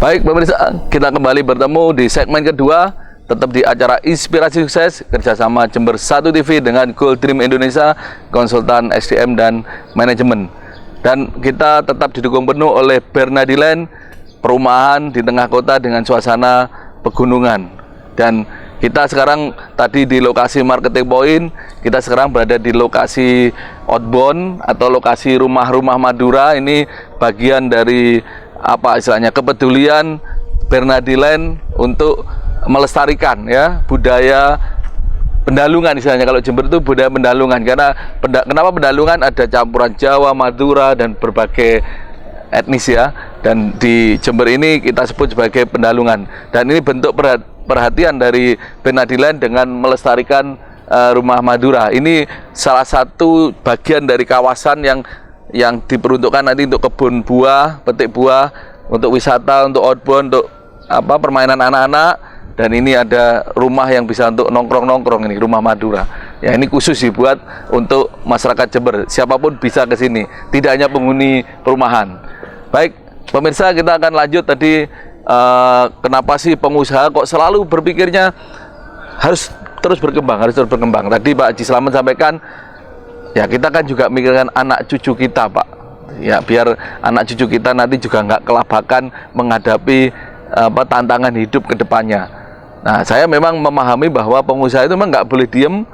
Baik pemirsa, kita kembali bertemu di segmen kedua, tetap di acara Inspirasi Sukses kerjasama Jember 1 TV dengan Gold Dream Indonesia, konsultan SDM dan manajemen. Dan kita tetap didukung penuh oleh Bernadiland, perumahan di tengah kota dengan suasana pegunungan. Dan kita sekarang tadi di lokasi marketing point, kita sekarang berada di lokasi outbound atau lokasi rumah-rumah Madura. Ini bagian dari apa istilahnya kepedulian Bernadiland untuk melestarikan ya budaya Pendalungan istilahnya. Kalau Jember itu budaya Pendalungan karena kenapa Pendalungan, ada campuran Jawa, Madura dan berbagai etnis ya, dan di Jember ini kita sebut sebagai Pendalungan, dan ini bentuk perhatian dari Bernadiland dengan melestarikan rumah Madura. Ini salah satu bagian dari kawasan yang diperuntukkan nanti untuk kebun buah, petik buah, untuk wisata, untuk outbound, untuk apa permainan anak-anak. Dan ini ada rumah yang bisa untuk nongkrong-nongkrong, ini rumah Madura. Ya, ini khusus dibuat untuk masyarakat Jember. Siapapun bisa ke sini, tidak hanya penghuni perumahan. Baik, pemirsa, kita akan lanjut tadi kenapa sih pengusaha kok selalu berpikirnya harus terus berkembang, Tadi Pak Haji Slamet sampaikan, ya kita kan juga mikirkan anak cucu kita, Pak. Ya, biar anak cucu kita nanti juga nggak kelabakan menghadapi tantangan hidup ke depannya. Nah, saya memang memahami bahwa pengusaha itu memang nggak boleh diem,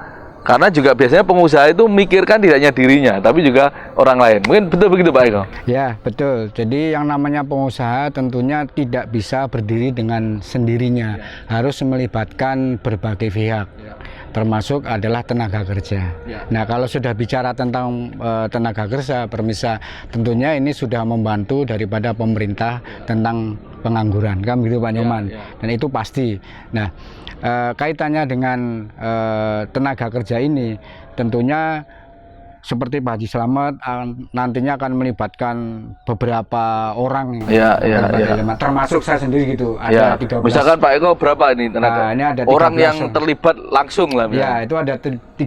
karena juga biasanya pengusaha itu mikirkan tidak hanya dirinya, tapi juga orang lain. Mungkin betul begitu Pak Eko? Ya, betul. Jadi yang namanya pengusaha tentunya tidak bisa berdiri dengan sendirinya, harus melibatkan berbagai pihak. Termasuk adalah tenaga kerja. Nah, kalau sudah bicara tentang tenaga kerja, permisa, tentunya ini sudah membantu daripada pemerintah tentang pengangguran, kan begitu Pak Nyoman. Dan itu pasti. Nah, kaitannya dengan tenaga kerja ini, tentunya seperti Pak Haji Slamet nantinya akan melibatkan beberapa orang, termasuk saya sendiri gitu. Ada 13. Misalkan Pak Eko berapa ini tenaga? Nah, ini ada 13 orang yang terlibat langsung lah. Ya, itu ada 13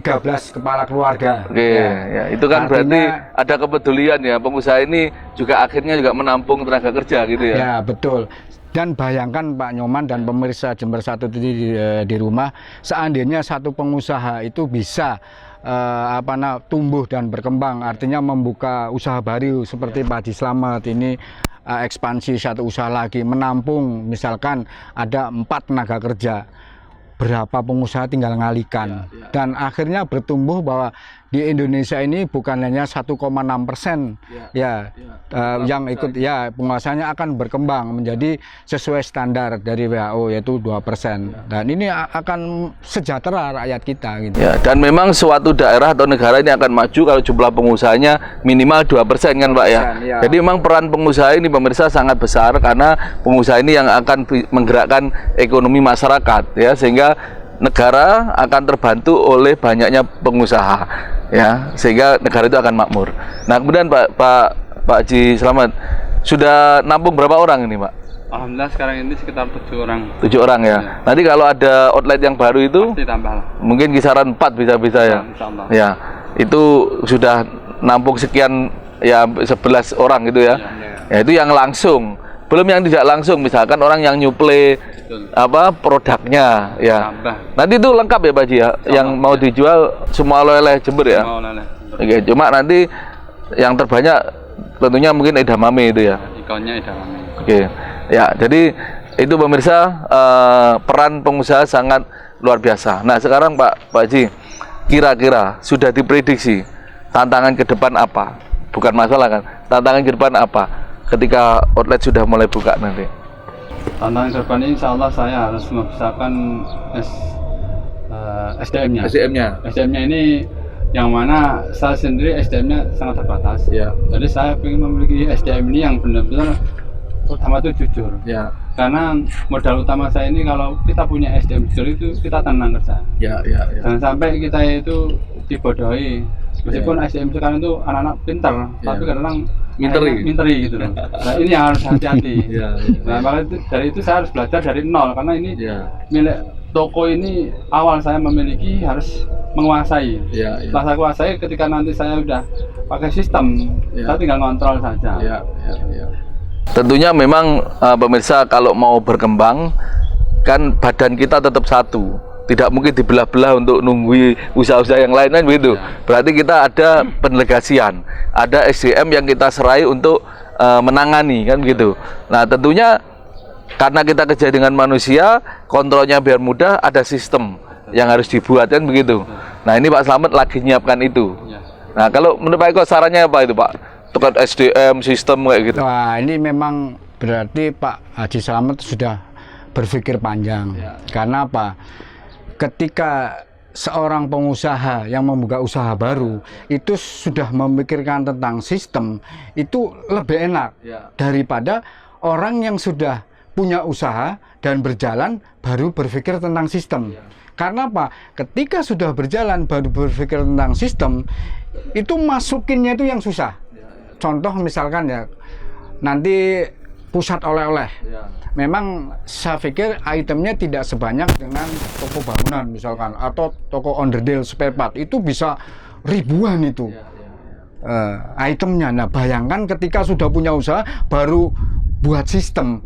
kepala keluarga. Oke, ya, itu kan artinya, berarti ada kepedulian ya. Pengusaha ini juga akhirnya juga menampung tenaga kerja gitu ya. Ya, betul. Dan bayangkan Pak Nyoman dan pemirsa Jember 1 di rumah, seandainya satu pengusaha itu bisa tumbuh dan berkembang, artinya membuka usaha baru seperti Pak Haji Slamet ini, ekspansi satu usaha lagi, menampung misalkan ada 4 tenaga kerja, berapa pengusaha tinggal ngalihkan. Dan akhirnya bertumbuh bahwa di Indonesia ini bukan hanya 1,6% yang ikut, ya penguasanya akan berkembang menjadi sesuai standar dari WHO yaitu 2%. Dan ini akan sejahtera rakyat kita gitu. Ya, dan memang suatu daerah atau negara ini akan maju kalau jumlah pengusahanya minimal 2% kan Pak ya. Jadi memang peran pengusaha ini pemirsa sangat besar, karena pengusaha ini yang akan menggerakkan ekonomi masyarakat ya, sehingga negara akan terbantu oleh banyaknya pengusaha ya, sehingga negara itu akan makmur. Nah, kemudian Pak Haji Slamet sudah nampung berapa orang ini Pak? Alhamdulillah sekarang ini sekitar 7 orang. 7 orang ya. Nanti kalau ada outlet yang baru itu pasti tambah lah. Mungkin kisaran 4 bisa ya. Insyaallah. Ya, itu sudah nampung sekian ya, 11 orang gitu ya. Ya, itu yang langsung. Belum yang tidak langsung, misalkan orang yang nyuplai produknya ya. Nanti itu lengkap ya Pak Haji ya. Yang mau dijual semua oleh-oleh Jember ya. Oke, cuma nanti yang terbanyak tentunya mungkin edamame itu ya. Ikonnya edamame. Oke. Ya, jadi itu pemirsa, peran pengusaha sangat luar biasa. Nah, sekarang Pak Haji, kira-kira sudah diprediksi tantangan ke depan apa? Bukan masalah kan, tantangan ke depan apa ketika outlet sudah mulai buka nanti? Tantangan ke depan ini insya Allah saya harus membesarkan SDM-nya. SDM-nya ini yang mana saya sendiri SDM-nya sangat terbatas. Ya. Jadi saya ingin memiliki SDM ini yang benar-benar utama itu jujur. Ya. Karena modal utama saya ini kalau kita punya SDM jujur itu kita tenang kerja. Ya. Jangan sampai kita itu dibodohi. Meskipun SDM sekarang itu anak-anak pintar, tapi kadang minteri gitu loh. Nah, ini yang harus hati-hati. Nah, makanya dari itu saya harus belajar dari nol, karena ini milik toko ini awal saya memiliki harus menguasai. Setelah saya kuasai, ketika nanti saya udah pakai sistem, saya tinggal ngontrol saja. tentunya memang pemirsa kalau mau berkembang kan badan kita tetap satu, tidak mungkin dibelah-belah untuk nunggu usaha-usaha yang lain kan begitu. Berarti kita ada pendelegasian, ada SDM yang kita serai untuk menangani kan begitu. Nah tentunya karena kita kerja dengan manusia, kontrolnya biar mudah, ada sistem yang harus dibuat kan begitu. Nah ini Pak Slamet lagi nyiapkan itu. Nah kalau menurut Pak Eko sarannya apa itu Pak? Tukar SDM, sistem kayak gitu. Wah, ini memang berarti Pak Haji Slamet sudah berpikir panjang. Karena apa? Ketika seorang pengusaha yang membuka usaha baru itu sudah memikirkan tentang sistem, itu lebih enak daripada orang yang sudah punya usaha dan berjalan baru berpikir tentang sistem. Karena apa? Ketika sudah berjalan baru berpikir tentang sistem, itu masukinnya itu yang susah. Contoh misalkan ya, nanti pusat oleh-oleh. Memang saya pikir itemnya tidak sebanyak dengan toko bangunan misalkan, atau toko onderdil spare part, itu bisa ribuan itu itemnya. Nah bayangkan ketika sudah punya usaha baru buat sistem,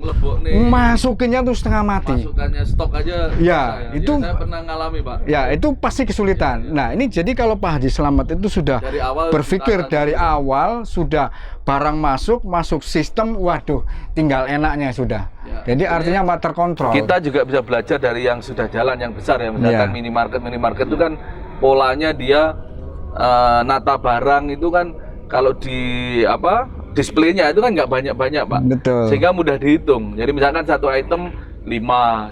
masukinnya tuh setengah mati. Masukannya stok aja. Ya, itu saya pernah ngalami Pak. Ya, itu pasti kesulitan. Nah, ini jadi kalau Pak Haji Slamet itu sudah Dari awal berpikir dari awal, sudah barang masuk sistem, waduh, tinggal enaknya sudah. Jadi artinya terkontrol. Kita juga bisa belajar dari yang sudah jalan yang besar ya, misalkan minimarket itu kan polanya dia nata barang itu kan kalau di displaynya itu kan nggak banyak-banyak Pak. Betul. Sehingga mudah dihitung. Jadi misalkan satu item 5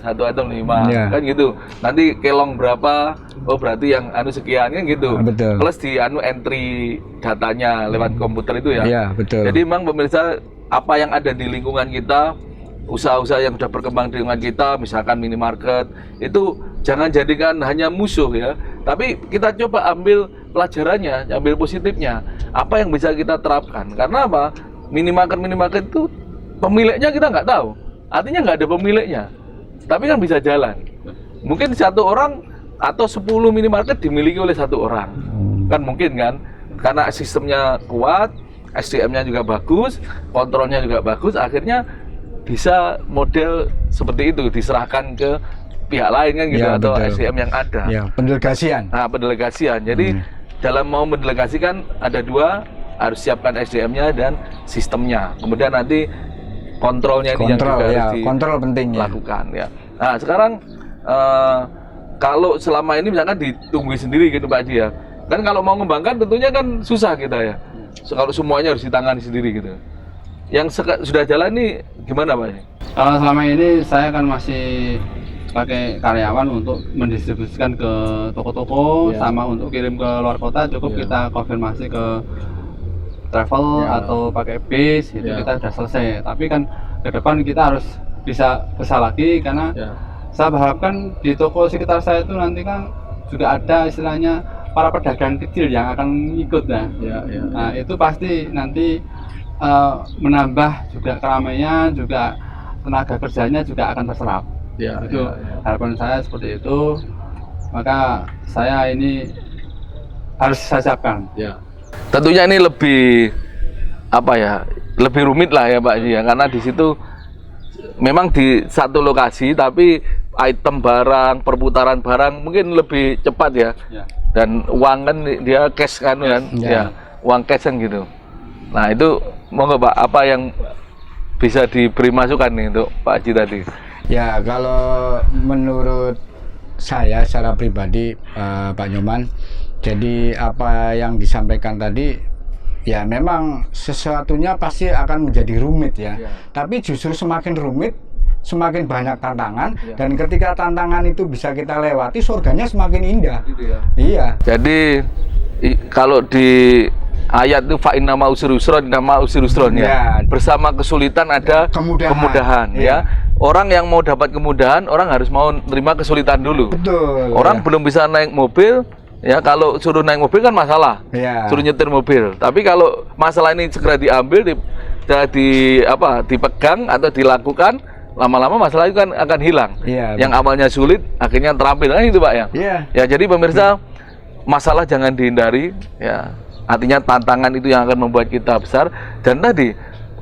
kan gitu. Nanti kelong berapa? Oh berarti yang sekian kan gitu. Betul. Plus di entry datanya lewat komputer itu ya. Iya, betul. Jadi memang pemirsa, apa yang ada di lingkungan kita, usaha-usaha yang sudah berkembang di lingkungan kita, misalkan minimarket, itu jangan jadikan hanya musuh ya. Tapi kita coba ambil pelajarannya, ambil positifnya. Apa yang bisa kita terapkan? Karena apa? Minimarket itu pemiliknya kita nggak tahu. Artinya nggak ada pemiliknya. Tapi kan bisa jalan. Mungkin satu orang atau 10 minimarket dimiliki oleh satu orang. Kan mungkin kan? Karena sistemnya kuat, SDM-nya juga bagus, kontrolnya juga bagus, akhirnya bisa model seperti itu diserahkan ke pihak lain kan gitu, atau betul. SDM yang ada. Ya, pendelegasian. Nah, pendelegasian. Jadi dalam mau mendelegasikan ada dua, harus siapkan SDM-nya dan sistemnya. Kemudian nanti kontrolnya ini yang juga harus kontrol penting dilakukan ya. Nah, sekarang kalau selama ini misalkan ditunggu sendiri gitu Pak Haji ya. Kan kalau mau mengembangkan tentunya kan susah kita ya. Kalau semuanya harus ditangani sendiri gitu. Yang sudah jalan ini gimana Pak Haji? Kalau selama ini saya kan masih pakai karyawan untuk mendistribusikan ke toko-toko, sama untuk kirim ke luar kota cukup kita konfirmasi ke travel atau pakai bis gitu, kita sudah selesai. Tapi kan ke depan kita harus bisa besar lagi, karena saya berharapkan di toko sekitar saya itu nanti kan juga ada istilahnya para pedagang kecil yang akan ikut nah itu pasti nanti menambah juga keramaian, juga tenaga kerjanya juga akan terserap. Harapan saya seperti itu, maka saya ini harus saya siapkan. Tentunya ini lebih lebih rumit lah ya Pak Haji ya, karena di situ memang di satu lokasi tapi item barang, perputaran barang mungkin lebih cepat ya. Dan uang kan dia cash kan uang cash kan gitu. Nah itu monggo Pak, apa yang bisa diberi masukan nih untuk Pak Haji tadi? Ya, kalau menurut saya secara pribadi Pak Nyoman, jadi apa yang disampaikan tadi ya memang sesuatunya pasti akan menjadi rumit ya. Tapi justru semakin rumit semakin banyak tantangan, dan ketika tantangan itu bisa kita lewati, surganya semakin indah. Iya. Jadi kalau di ayat itu fa inna ma'usri yusra, inna ma'usri yusron ya. Bersama kesulitan ada kemudahan ya. Orang yang mau dapat kemudahan, orang harus mau terima kesulitan dulu. Betul. Orang belum bisa naik mobil, ya kalau suruh naik mobil kan masalah. Suruh nyetir mobil. Tapi kalau masalah ini segera diambil, dipegang atau dilakukan, lama-lama masalah itu kan akan hilang. Yang awalnya sulit akhirnya terampil kan itu Pak ya. Ya jadi pemirsa, masalah jangan dihindari ya. Artinya tantangan itu yang akan membuat kita besar, dan tadi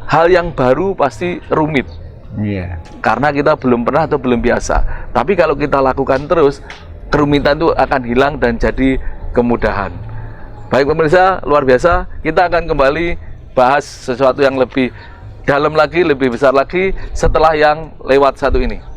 hal yang baru pasti rumit. Iya. Karena kita belum pernah atau belum biasa. Tapi kalau kita lakukan terus, kerumitan itu akan hilang dan jadi kemudahan. Baik pemirsa, luar biasa. Kita akan kembali bahas sesuatu yang lebih dalam lagi, lebih besar lagi setelah yang lewat satu ini.